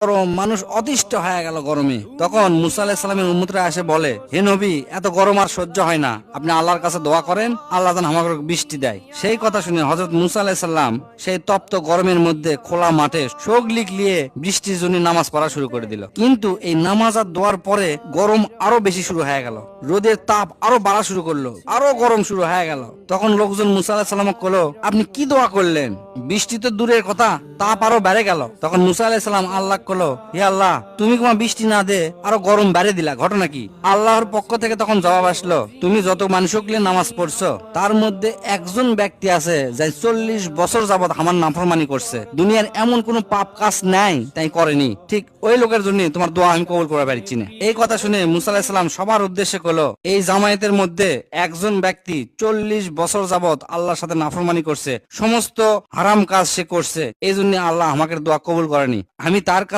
গরম, মানুষ অতিষ্ঠ হয়ে গেল গরমে। তখন মুসা আলাইহিস সালামের উম্মতরা এসে বলে, হে নবী, এত গরম আর সহ্য হয় না, আপনি আল্লাহর কাছে দোয়া করেন, আল্লাহ যেন আমাকে বৃষ্টি দেয়। সেই কথা শুনে হযরত মুসা আলাইহিস সালাম সেই তপ্ত গরমের মধ্যে খোলা মাঠে সগলি নিয়ে বৃষ্টির জন্য নামাজ পড়া শুরু করে দিল। কিন্তু এই নামাজ আর দোয়ার পরে গরম আরো বেশি শুরু হয়ে গেল, রোদের তাপ আরো বাড়া শুরু করলো, আরো গরম শুরু হয়ে গেল। তখন লোকজন মুসা আলাইহিস সালামকে কলো, আপনি কি দোয়া করলেন? বৃষ্টি তো দূরের কথা, তাপ আরো বেড়ে গেল। তখন মুসা আলাইহিস সালাম আল্লাহ কলো, হে আল্লাহ, তুমি তোমার বৃষ্টি না দে আরো গরম বেড়ে দিলা, ঘটনা কি? আল্লাহর পক্ষ থেকে তখন জবাব আসলো, তুমি যত মানুষকে নামাজ পড়ছো তার মধ্যে একজন ব্যক্তি আছে যে 40 বছর যাবত আমার নাফরমানি করছে, দুনিয়ার এমন কোন পাপ কাজ নাই তাই করেনি, ঠিক ওই লোকের জন্য তোমার দোয়া আমি কবুল করে পারছি না। এই কথা শুনে মুসা আলাইহিস সালাম সবার উদ্দেশ্যে কলো, এই জামায়াতের মধ্যে একজন ব্যক্তি 40 বছর যাবত আল্লাহর সাথে নাফরমানি করছে, সমস্ত হারাম কাজ সে করছে, এই জন্য আল্লাহ আমাকে দোয়া কবুল করেনি। আমি তার কাছে